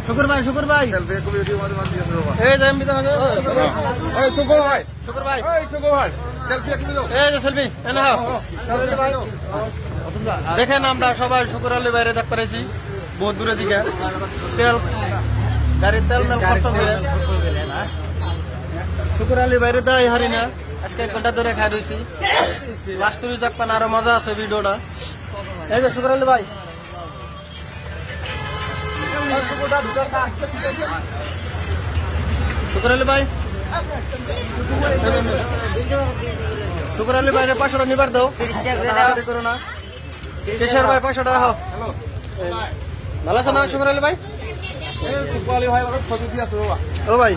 শুকুর ভাই শুকুর ভাই এই যে এমবি দেখো এই শুকুর ভাই এই শুকুর ভাই সেলফি কি দিলো এই যে সেলফি এনে হাও ভাই দেখেন আমরা সবাই শুকুর আলী বাইরে দেখ পেরেছি বহুত দূরে দিকে তেল গাড়ির তেল মেল খরচ করে শুকুর আলী বাইরে দেয় হারি না আজকে 1 ঘন্টা ধরে খাই রয়েছি লাস্ট তুই দেখবেন আরো মজা আছে ভিডিওটা এই যে শুকুর আলী ভাই শুকুর আলী ভাই শুকুর আলী ভাই 500 টাকা নিবার দাও করো না কেশর ভাই 500 টাকা দাও ভালো আছে না শুকুর আলী ভাই শুকুর আলী ভাই ফটো দিয়ে আসো ও ভাই